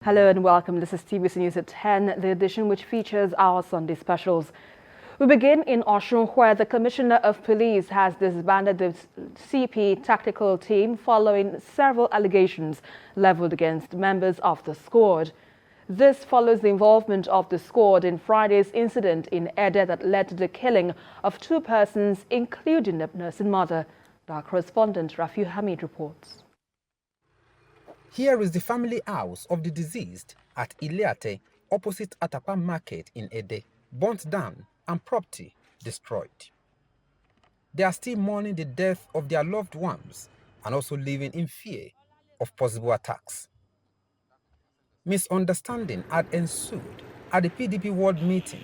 Hello and welcome. This is TVC News at 10, the edition which features our Sunday specials. We begin in Osun, where the Commissioner of Police has disbanded the CP tactical team following several allegations leveled against members of the squad. This follows the involvement of the squad in Friday's incident in EDE that led to the killing of 2 persons, including the nursing mother. Our correspondent Rafiu Hamid reports. Here is the family house of the deceased at Ileate, opposite Atapa Market in EDE, burnt down and property destroyed. They are still mourning the death of their loved ones and also living in fear of possible attacks. Misunderstanding had ensued at the PDP World Meeting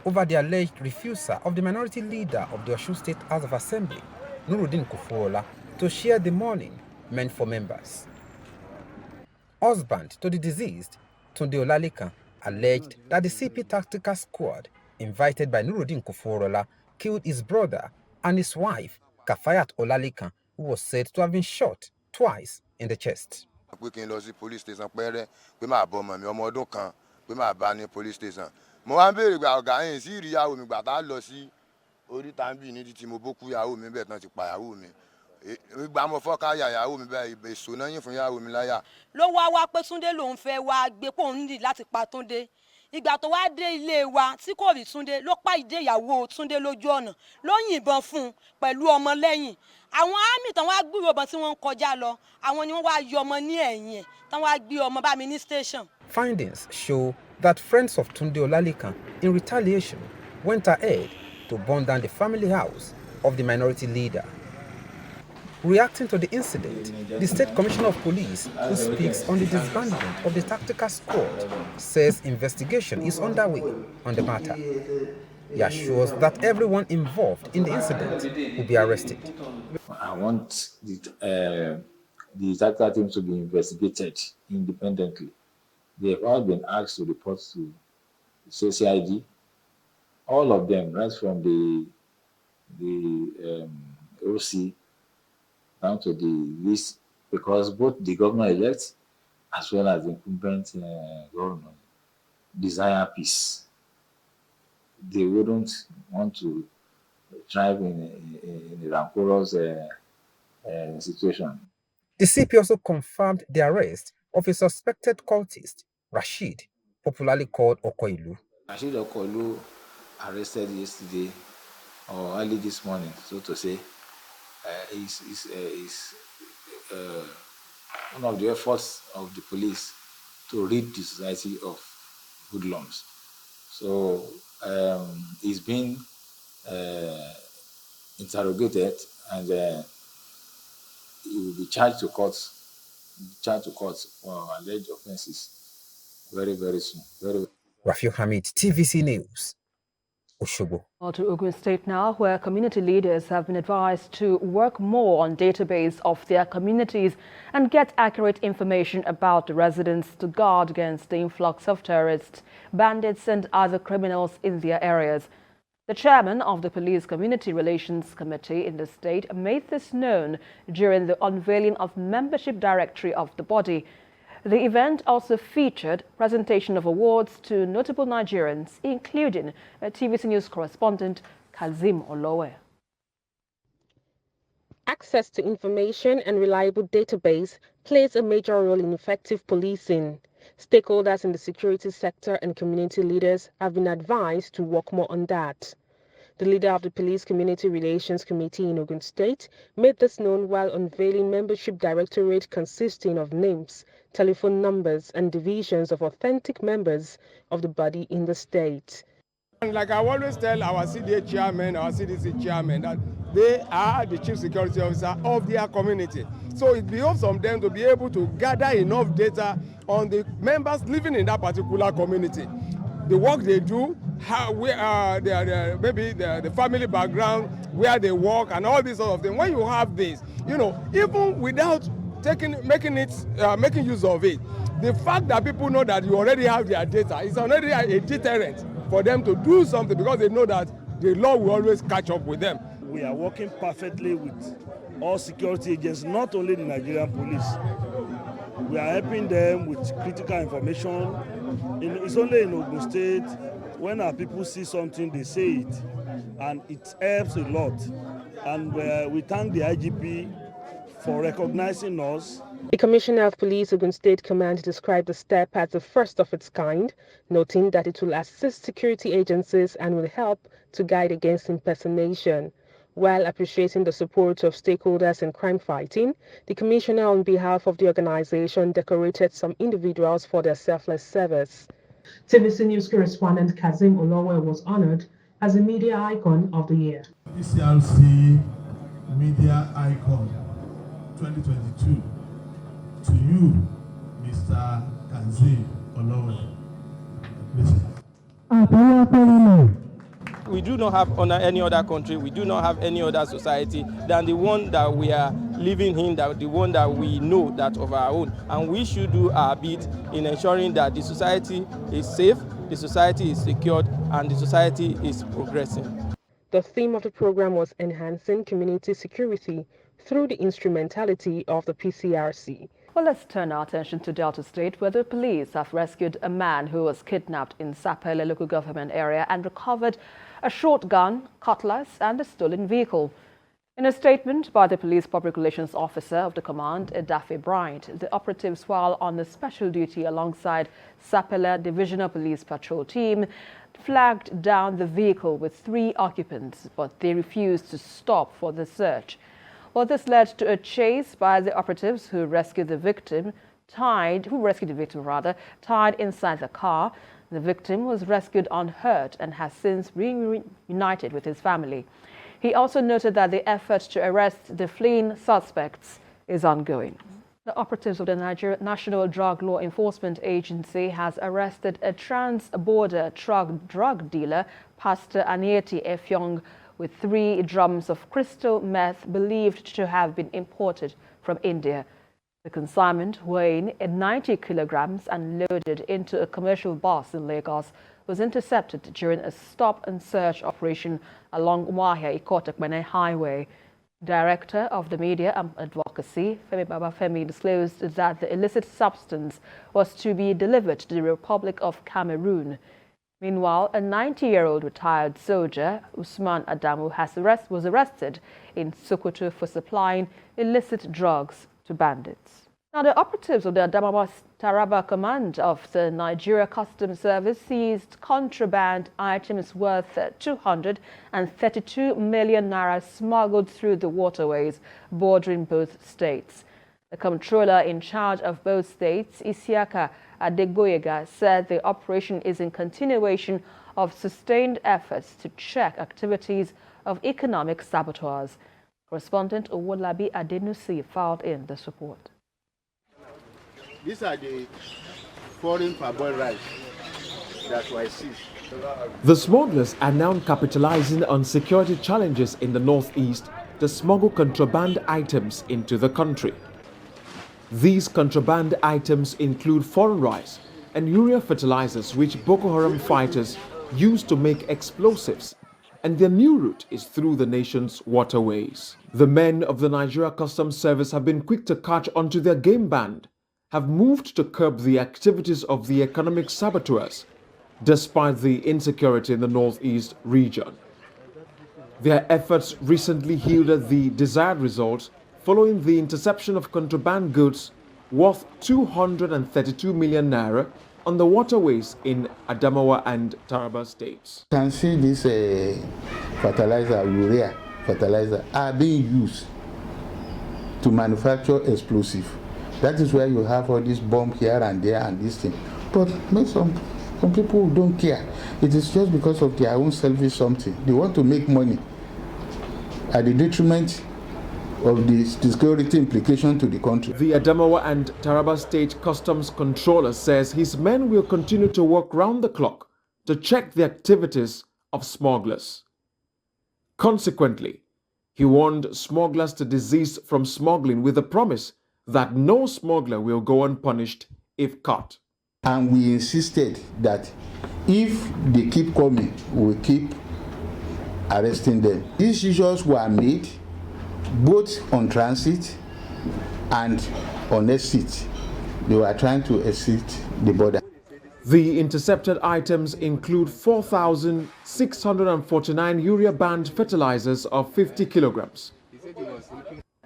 over the alleged refusal of the minority leader of the Osun State House of Assembly, Nurudeen Kofoworala, to share the mourning meant for members. Husband to the deceased, Tunde Olalekan, alleged that the CP tactical squad invited by Nurudeen Kofoworala killed his brother and his wife, Kafayat Olalekan, who was said to have been shot twice in the chest. Police station police station. Mo wá béèrè gba ọ̀gá yẹn sí ìyàwó mi gbà tá lọ sí orí tambi ní tí mo boku ìyàwó mi bẹ́ẹ̀ tán ti pa ìyàwó mi. Ìgbà mo fọ́ká ìyàwó mi bẹ́ẹ̀ èso náà yín fún ìyàwó mi láyà. Ló wá pé Túndé lòun fẹ́ wá gbé pò ń ní láti pa Túndé. Ìgbà tó wá dé ilé wa tí kò rí Túndé ló pa ìdè ìyàwó Túndé lójú ọ̀nà ló yìnbọn fún pẹ̀lú ọmọ lẹ́yìn. Àwọn àmì tán wá gbúrò ọmọ tí wọ́n kọjá lọ, àwọn ni wọ́n wá yọ ọmọ ní ẹ̀yìn ẹ̀ tán wá gbé ọmọ bá mi ní station. Findings show that friends of Tunde Olalekan, in retaliation, went ahead to burn down the family house of the minority leader. Reacting to the incident, the State Commissioner of Police, who speaks on the disbandment of the tactical squad, says investigation is underway on the matter. He assures that everyone involved in the incident will be arrested. I want the tactical team to be investigated independently. They have all been asked to report to CID. All of them, right from the OC down to the list, because both the governor-elect as well as the incumbent governor desire peace. They wouldn't want to thrive in a rancorous situation. The CP also confirmed the arrest of a suspected cultist, Rashid, popularly called Okoilu. Rashid Okoilu arrested yesterday or early this morning, so to say. Is one of the efforts of the police to rid the society of hoodlums. So he's been interrogated and he will be charged to court for alleged offences very, very soon. Rafiu Hamid, TVC News, Osogbo. To Ogun State now, where community leaders have been advised to work more on database of their communities and get accurate information about the residents to guard against the influx of terrorists, bandits and other criminals in their areas. The chairman of the Police Community Relations Committee in the state made this known during the unveiling of membership directory of the body. The event also featured presentation of awards to notable Nigerians, including TVC News correspondent Kazim Olowe. Access to information and reliable database plays a major role in effective policing. Stakeholders in the security sector and community leaders have been advised to work more on that. The leader of the Police Community Relations Committee in Ogun State made this known while unveiling membership directorate consisting of names, telephone numbers, and divisions of authentic members of the body in the state. And like I always tell our CDA chairman, our CDC chairman, that they are the chief security officer of their community. So it behoves on them to be able to gather enough data on the members living in that particular community. The work they do, how maybe the family background, where they work, and all these sort of things. When you have this, even without making use of it, the fact that people know that you already have their data is already a deterrent for them to do something, because they know that the law will always catch up with them. We are working perfectly with all security agents, not only the Nigerian police. We are helping them with critical information. It's only in Ogun State, when our people see something, they say it, and it helps a lot. And we thank the IGP for recognizing us. The Commissioner of Police Ogun State Command described the step as the first of its kind, noting that it will assist security agencies and will help to guide against impersonation. While appreciating the support of stakeholders in crime fighting, the Commissioner on behalf of the organization decorated some individuals for their selfless service. TVC News correspondent Kazim Olowe was honored as a media icon of the year. ECRC Media Icon 2022 to you, Mr. Kazim Olowe. We do not have any other country, we do not have any other society than the one that we are living in, the one that we know that of our own. And we should do our bit in ensuring that the society is safe, the society is secured, and the society is progressing. The theme of the program was enhancing community security through the instrumentality of the PCRC. Well, let's turn our attention to Delta State, where the police have rescued a man who was kidnapped in Sapele local government area and recovered a shotgun, cutlass, and a stolen vehicle. In a statement by the police public relations officer of the command, Edafe Bryant, the operatives, while on a special duty alongside Sapele Divisional Police Patrol Team, flagged down the vehicle with 3 occupants, but they refused to stop for the search. Well, this led to a chase by the operatives who rescued the victim, tied inside the car. The victim was rescued unhurt and has since reunited with his family. He also noted that the effort to arrest the fleeing suspects is ongoing. The operatives of the Nigeria National Drug Law Enforcement Agency has arrested a trans-border drug dealer, Pastor Anieti Efyong, with 3 drums of crystal meth believed to have been imported from India. The consignment, weighing 90 kilograms and loaded into a commercial bus in Lagos, was intercepted during a stop-and-search operation along Wahia Ikotekmene Highway. Director of the Media and Advocacy, Femi Babafemi, disclosed that the illicit substance was to be delivered to the Republic of Cameroon. Meanwhile, a 90-year-old retired soldier, Usman Adamu, was arrested in Sokoto for supplying illicit drugs to bandits. Now, the operatives of the Adamawa Taraba Command of the Nigeria Customs Service seized contraband items worth 232 million naira smuggled through the waterways bordering both states. The comptroller in charge of both states, Isiaka Adegboyega, said the operation is in continuation of sustained efforts to check activities of economic saboteurs. Correspondent Owolabi Adenusi filed in this report. These are the foreign parboiled rice that were seized. The smugglers are now capitalizing on security challenges in the northeast to smuggle contraband items into the country. These contraband items include foreign rice and urea fertilizers, which Boko Haram fighters use to make explosives, and their new route is through the nation's waterways. The men of the Nigeria Customs Service have been quick to catch onto their game band, have moved to curb the activities of the economic saboteurs, despite the insecurity in the northeast region. Their efforts recently yielded the desired results following the interception of contraband goods worth 232 million naira on the waterways in Adamawa and Taraba states. You can see this fertilizer, urea fertilizer, are being used to manufacture explosive. That is where you have all this bomb here and there and this thing. But some people don't care. It is just because of their own selfish something. They want to make money at the detriment of the security implication to the country. The Adamawa and Taraba State Customs Controller says his men will continue to work round the clock to check the activities of smugglers. Consequently, he warned smugglers to desist from smuggling with the promise that no smuggler will go unpunished if caught. And we insisted that if they keep coming, we will keep arresting them. These decisions were made both on transit and on exit They were trying to exit the border. The intercepted items include 4,649 urea-band fertilizers of 50 kilograms,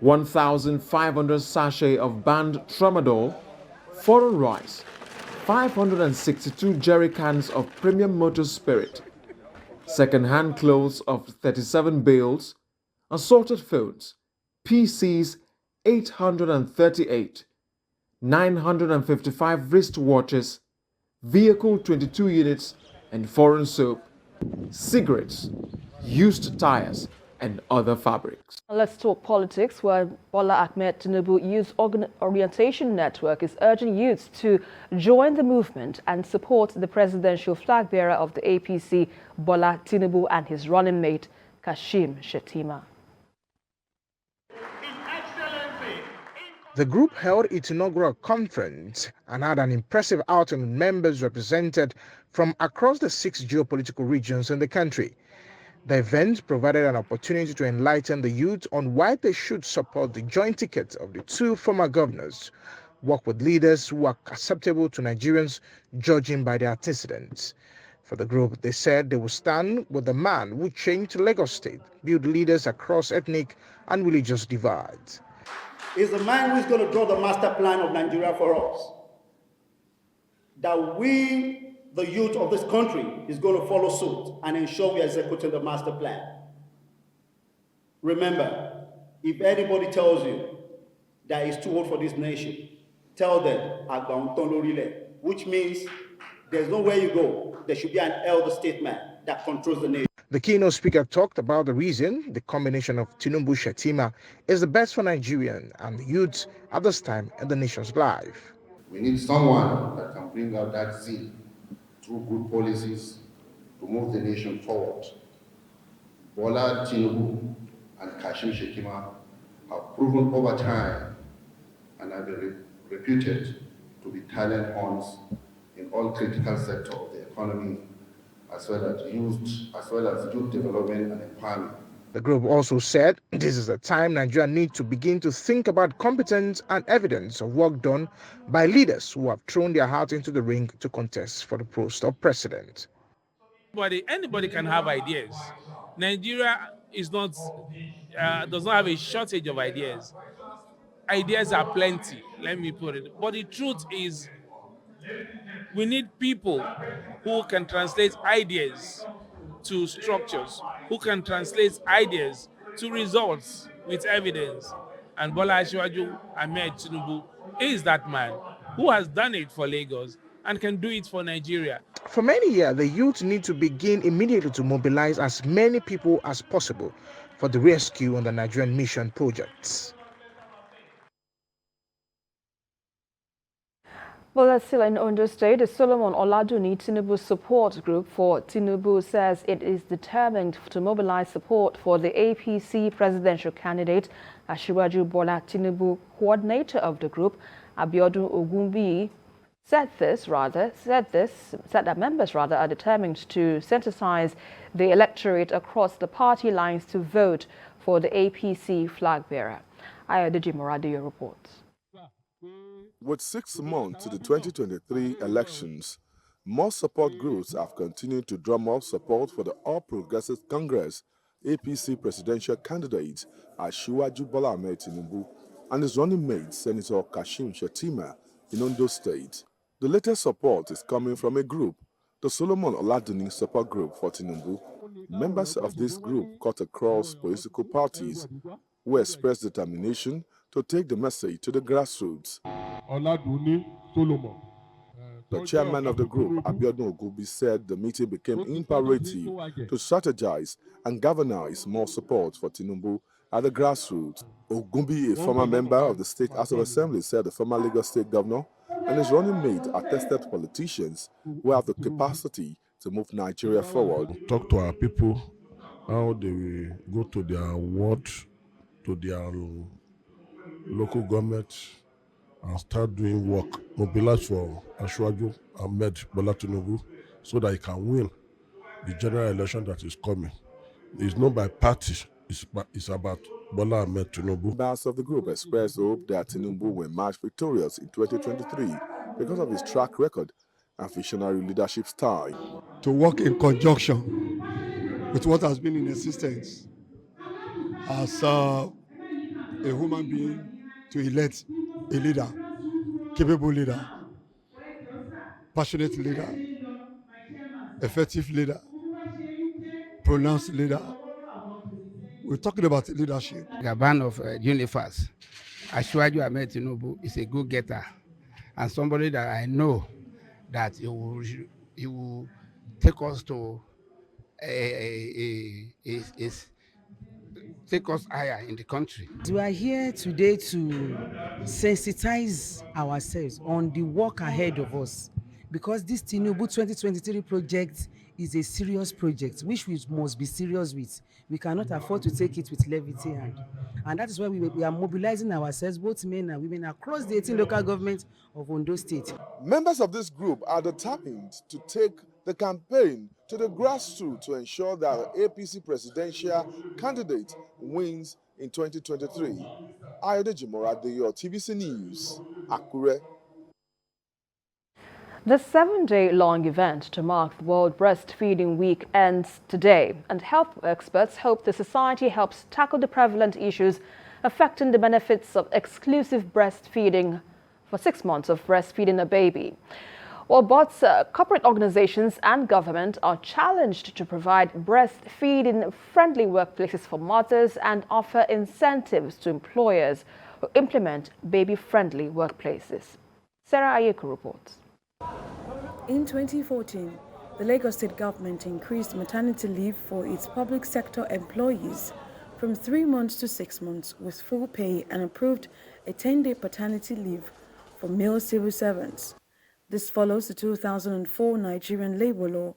1,500 sachet of banned tramadol, foreign rice, 562 jerry cans of premium motor spirit, second-hand clothes of 37 bales, assorted phones, PCs 838, 955 wristwatches, vehicle 22 units and foreign soap, cigarettes, used tires and other fabrics. Let's talk politics, where Bola Ahmed Tinubu Youth Orientation Network is urging youths to join the movement and support the presidential flag bearer of the APC, Bola Tinubu, and his running mate, Kashim Shettima. The group held its inaugural conference and had an impressive outing with members represented from across the 6 geopolitical regions in the country. The event provided an opportunity to enlighten the youth on why they should support the joint ticket of the 2 former governors, work with leaders who are acceptable to Nigerians, judging by their antecedents. For the group, they said they will stand with the man who changed Lagos State, build leaders across ethnic and religious divides. Is the man who is going to draw the master plan of Nigeria for us. That we, the youth of this country, is going to follow suit and ensure we are executing the master plan. Remember, if anybody tells you that it's too old for this nation, tell them, which means there's nowhere you go. There should be an elder statesman that controls the nation. The keynote speaker talked about the reason the combination of Tinubu Shettima is the best for Nigerians and the youth at this time in the nation's life. We need someone that can bring out that zeal through good policies to move the nation forward. Bola Tinubu and Kashim Shettima have proven over time and have been reputed to be talent horns in all critical sectors of the economy, as well as youth development and empowerment. The group also said this is a time Nigeria needs to begin to think about competence and evidence of work done by leaders who have thrown their heart into the ring to contest for the post of president. Anybody can have ideas. Nigeria does not have a shortage of ideas. Ideas are plenty, let me put it. But the truth is, we need people who can translate ideas to structures, who can translate ideas to results with evidence. And Bola Ahmed Tinubu is that man who has done it for Lagos and can do it for Nigeria. For many years, the youth need to begin immediately to mobilize as many people as possible for the rescue on the Nigerian mission projects. Well, that's still in Ondo State. The Solomon Oladuni Tinubu support group for Tinubu says it is determined to mobilize support for the APC presidential candidate. Asiwaju Bola Tinubu, coordinator of the group, Abiodun Ogunbiyi, said that members are determined to sensitize the electorate across the party lines to vote for the APC flag bearer. Ayodeji Moradiyo reports. With 6 months to the 2023 elections, more support groups have continued to drum up support for the All Progressives Congress APC presidential candidate Asiwaju Bola Ahmed Tinubu and his running mate Senator Kashim Shettima in Ondo State. The latest support is coming from a group, the Solomon Oladuni Support Group for Tinubu. Members of this group cut across political parties who expressed determination to take the message to the grassroots. The chairman of the group, Abiodun Ogunbiyi, said the meeting became imperative to strategize and galvanize more support for Tinubu at the grassroots. Ogunbiyi, a former member of the State House of Assembly, said the former Lagos State governor and his running mate are tested politicians who have the capacity to move Nigeria forward. Talk to our people, how they will go to their ward, to their local government, and start doing work, mobilize for Asiwaju Ahmed Bola Tinubu so that he can win the general election that is coming. It's not by party is about Bola Ahmed Tinubu. Members of the group expressed hope that Tinubu will emerge victorious in 2023 because of his track record and visionary leadership style. To work in conjunction with what has been in existence as a human being to elect a leader, capable leader, passionate leader, effective leader, pronounced leader. We're talking about leadership. The band of Universe, Asiwaju Ahmed Tinubu is a go-getter and somebody that I know that he will take us to take us higher in the country. We are here today to sensitize ourselves on the work ahead of us, because this Tinubu 2023 project is a serious project which we must be serious with. We cannot afford to take it with levity and that is why we are mobilizing ourselves, both men and women, across the 18 local governments of Ondo State. Members of this group are determined to take the campaign to the grassroots to ensure that the APC presidential candidate wins in 2023. Ayodeji Moradeyo, TVC News, Akure. The 7-day-long event to mark the World Breastfeeding Week ends today, and health experts hope the society helps tackle the prevalent issues affecting the benefits of exclusive breastfeeding for 6 months of breastfeeding a baby. Well, both corporate organizations and government are challenged to provide breastfeeding-friendly workplaces for mothers and offer incentives to employers who implement baby-friendly workplaces. Sarah Ayeko reports. In 2014, the Lagos State government increased maternity leave for its public sector employees from 3 months to 6 months with full pay and approved a 10-day paternity leave for male civil servants. This follows the 2004 Nigerian labor law.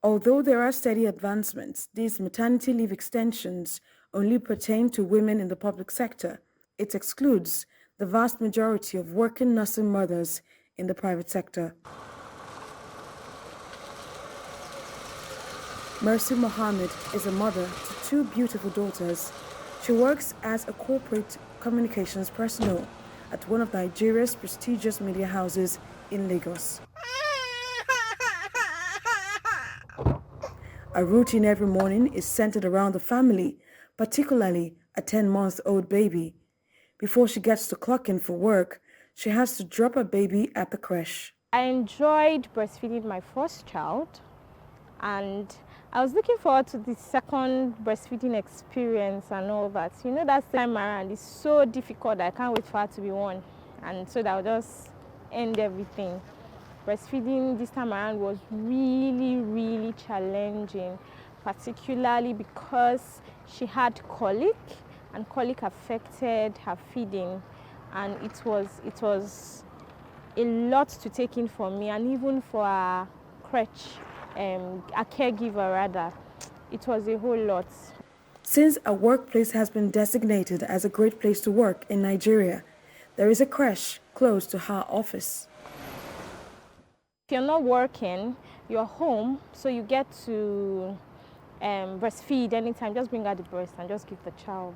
Although there are steady advancements, these maternity leave extensions only pertain to women in the public sector. It excludes the vast majority of working nursing mothers in the private sector. Mercy Mohammed is a mother to 2 beautiful daughters. She works as a corporate communications personnel at one of Nigeria's prestigious media houses in Lagos. A routine every morning is centered around the family, particularly a 10-month-old baby. Before she gets to clock in for work, she has to drop her baby at the creche. I enjoyed breastfeeding my first child, and I was looking forward to the second breastfeeding experience and all that. You know, that time around is so difficult. I can't wait for her to be one, and so that will just end everything. Breastfeeding this time around was really challenging, particularly because she had colic, and colic affected her feeding, and it was a lot to take in for me, and even for a crèche, a caregiver rather. It was a whole lot. Since a workplace has been designated as a great place to work in Nigeria, there is a crèche close to her office. If you're not working, you're home, so you get to breastfeed anytime. Just bring out the breast and just give the child.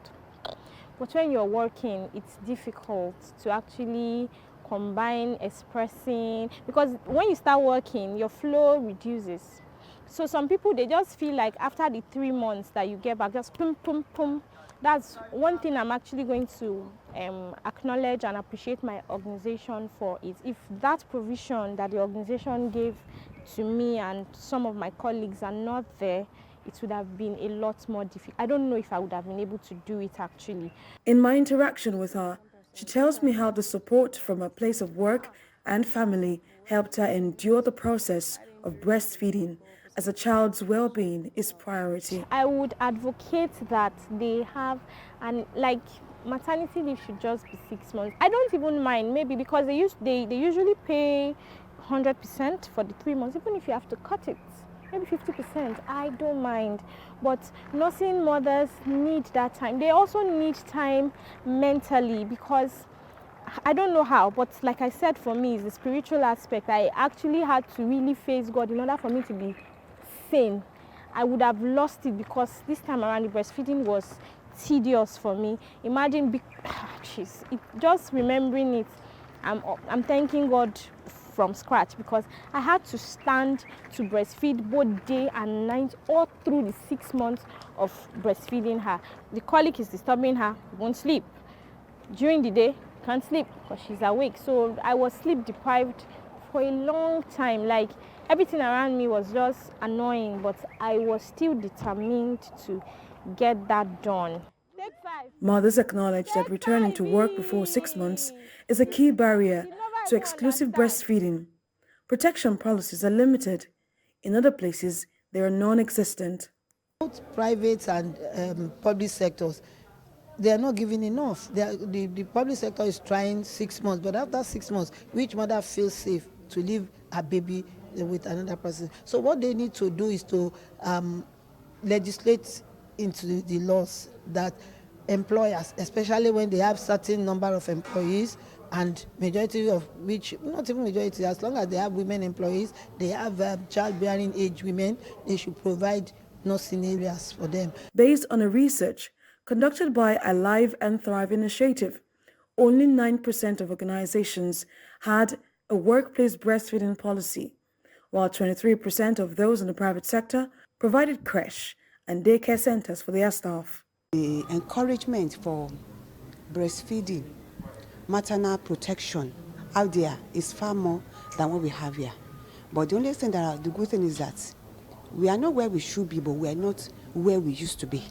But when you're working, it's difficult to actually combine expressing, because when you start working, your flow reduces. So some people, they just feel like after the 3 months that you get back, just pum, pum, pum. That's one thing I'm actually going to acknowledge and appreciate my organization for. Is if that provision that the organization gave to me and some of my colleagues are not there, it would have been a lot more difficult. I don't know if I would have been able to do it actually. In my interaction with her, she tells me how the support from her place of work and family helped her endure the process of breastfeeding, as a child's well-being is priority. I would advocate that they have, and like maternity leave should just be 6 months. I don't even mind, maybe because they usually pay 100% for the 3 months, even if you have to cut it. Maybe 50%, I don't mind. But nursing mothers need that time. They also need time mentally, because I don't know how, but like I said, for me, it's the spiritual aspect. I actually had to really face God in order for me to be sane. I would have lost it because this time around the breastfeeding was tedious for me. Imagine, just remembering it, I'm thanking God from scratch because I had to stand to breastfeed both day and night all through the 6 months of breastfeeding her. The colic is disturbing her, won't sleep. During the day, can't sleep because she's awake. So I was sleep deprived for a long time. Like everything around me was just annoying, but I was still determined to get that done. Mothers acknowledge that returning to work before 6 months is a key barrier to exclusive breastfeeding. Protection policies are limited. In other places, they are non-existent. Both private and public sectors, they are not giving enough. The public sector is trying 6 months, but after 6 months, which mother feels safe to leave her baby with another person? So what they need to do is to legislate into the laws that employers, especially when they have certain number of employees, and majority of which, not even majority, as long as they have women employees, they have childbearing age women, they should provide nursing areas for them. Based on a research conducted by Alive and Thrive initiative, only 9% of organizations had a workplace breastfeeding policy, while 23% of those in the private sector provided creche and daycare centers for their staff. The encouragement for breastfeeding, maternal protection out there is far more than what we have here. But the only thing the good thing is that we are not where we should be, but we are not where we used to be.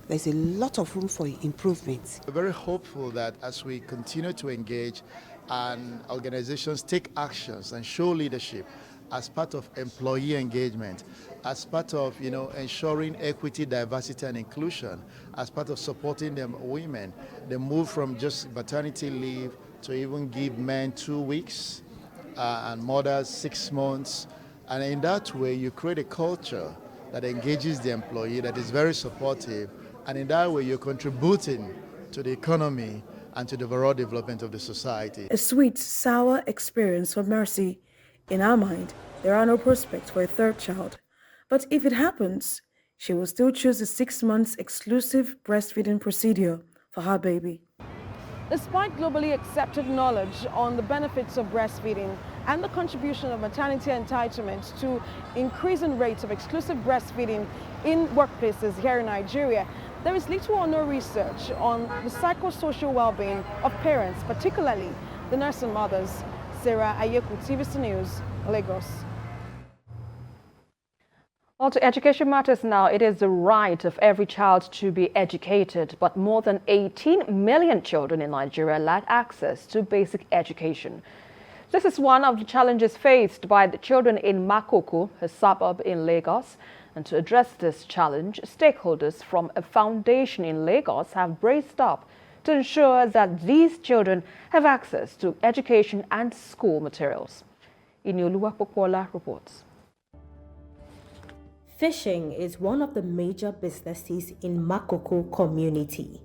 There's a lot of room for improvement. We're very hopeful that as we continue to engage and organizations take actions and show leadership as part of employee engagement, as part of ensuring equity, diversity, and inclusion, as part of supporting them women, they move from just maternity leave to even give men 2 weeks and mothers 6 months. And in that way, you create a culture that engages the employee, that is very supportive, and in that way, you're contributing to the economy and to the overall development of the society. A sweet, sour experience for Mercy. In our mind, there are no prospects for a third child. But if it happens, she will still choose the 6 months exclusive breastfeeding procedure for her baby. Despite globally accepted knowledge on the benefits of breastfeeding and the contribution of maternity entitlements to increasing rates of exclusive breastfeeding in workplaces here in Nigeria, there is little or no research on the psychosocial well-being of parents, particularly the nursing mothers. Sarah Ayeku, TVC News, Lagos. On to education matters now. It is the right of every child to be educated, but more than 18 million children in Nigeria lack access to basic education. This is one of the challenges faced by the children in Makoko, a suburb in Lagos. And to address this challenge, stakeholders from a foundation in Lagos have braced up to ensure that these children have access to education and school materials. Inyoluwa Popola reports. Fishing is one of the major businesses in Makoko community.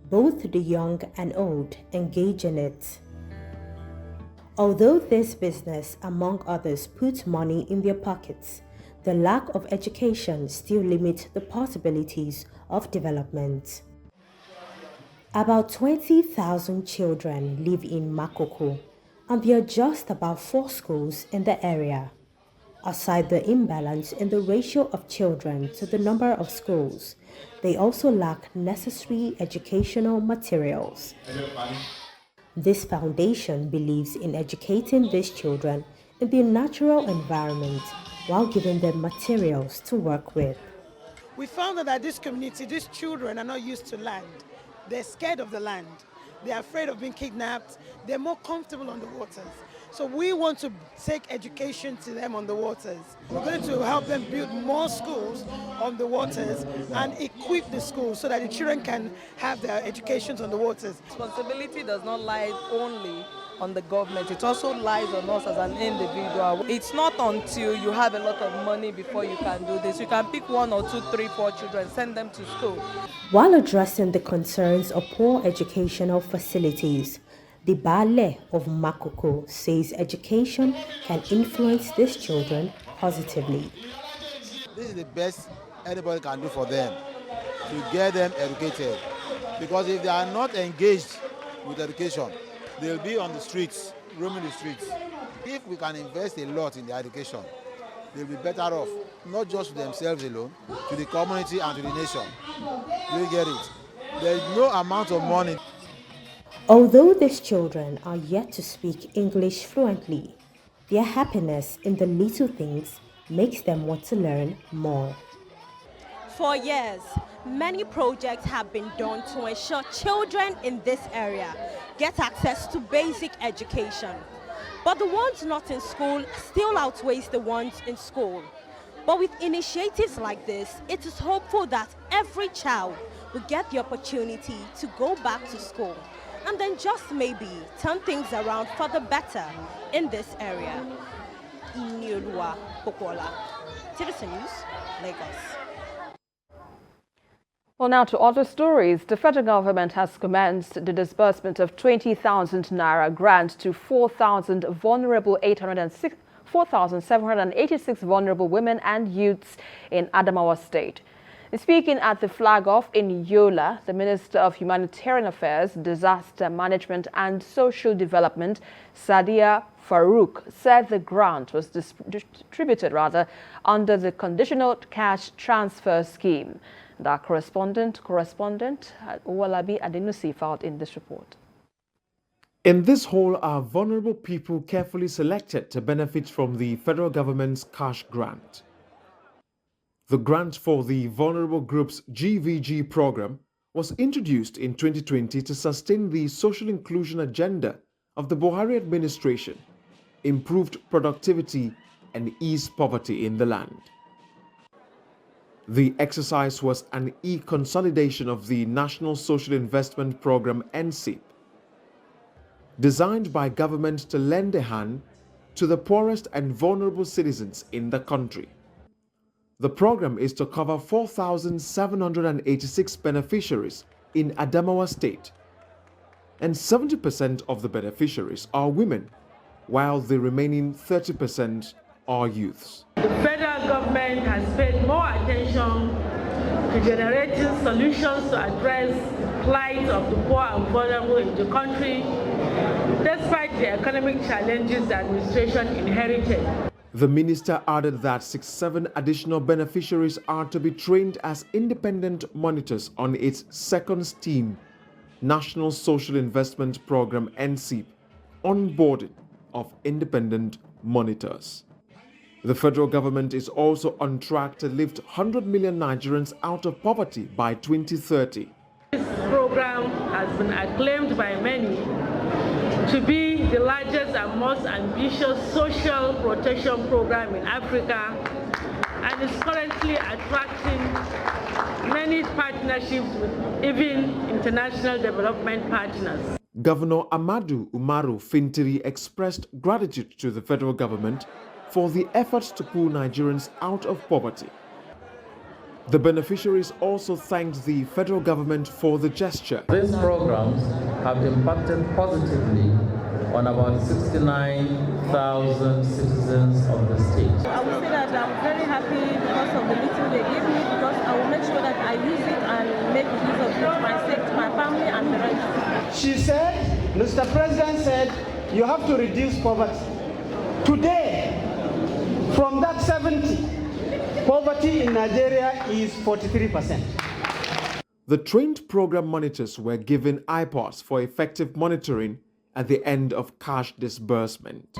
Both the young and old engage in it. Although this business, among others, puts money in their pockets, the lack of education still limits the possibilities of development. About 20,000 children live in Makoko, and there are just about 4 schools in the area. Aside the imbalance in the ratio of children to the number of schools, they also lack necessary educational materials. This foundation believes in educating these children in their natural environment while giving them materials to work with. We found that this community, these children are not used to land. They're scared of the land. They're afraid of being kidnapped. They're more comfortable on the waters. So we want to take education to them on the waters. We're going to help them build more schools on the waters and equip the schools so that the children can have their educations on the waters. Responsibility does not lie only on the government. It also lies on us as an individual. It's not until you have a lot of money before you can do this. You can pick 1 or 2, 3, 4 children, send them to school. While addressing the concerns of poor educational facilities, the Bale of Makoko says education can influence these children positively. This is the best anybody can do for them to get them educated. Because if they are not engaged with education, they'll be on the streets, roaming the streets. If we can invest a lot in their education, they'll be better off, not just to themselves alone, to the community and to the nation. Do you get it? There is no amount of money. Although these children are yet to speak English fluently, their happiness in the little things makes them want to learn more. For years, many projects have been done to ensure children in this area get access to basic education. But the ones not in school still outweighs the ones in school. But with initiatives like this, it is hopeful that every child will get the opportunity to go back to school and then just maybe turn things around for the better in this area. Kofoworala, Citizen News, Lagos. Well, now to other stories. The federal government has commenced the disbursement of 20,000 naira grant to 4,786 vulnerable women and youths in Adamawa State. Speaking at the flag-off in Yola, the Minister of Humanitarian Affairs, Disaster Management and Social Development, Sadia Farouk, said the grant was distributed under the Conditional Cash Transfer Scheme. The correspondent Owalabi Adenusi filed in this report. In this hall are vulnerable people carefully selected to benefit from the federal government's cash grant. The grant for the Vulnerable Groups GVG program was introduced in 2020 to sustain the social inclusion agenda of the Buhari administration, improved productivity, and ease poverty in the land. The exercise was an e-consolidation of the National Social Investment Program NCIP, designed by government to lend a hand to the poorest and vulnerable citizens in the country. The program is to cover 4,786 beneficiaries in Adamawa State, and 70% of the beneficiaries are women, while the remaining 30% are youths. The federal government has paid more attention to generating solutions to address the plight of the poor and vulnerable in the country, despite the economic challenges the administration inherited. The minister added that 67 additional beneficiaries are to be trained as independent monitors on its second STEAM, National Social Investment Program NCIP, onboarding of independent monitors. The federal government is also on track to lift 100 million Nigerians out of poverty by 2030. This program has been acclaimed by many to be the largest and most ambitious social protection program in Africa, and is currently attracting many partnerships with even international development partners. Governor Amadu Umaru Fintiri expressed gratitude to the federal government for the efforts to pull Nigerians out of poverty. The beneficiaries also thanked the federal government for the gesture. These programs have impacted positively on about 69,000 citizens of the state. I would say that I'm very happy because of the little they give me, because I will make sure that I use it and make use of it to myself, to my family, and the rest. She said, Mr. President said, you have to reduce poverty. Today, from that 70, poverty in Nigeria is 43%. The trained program monitors were given iPods for effective monitoring at the end of cash disbursement.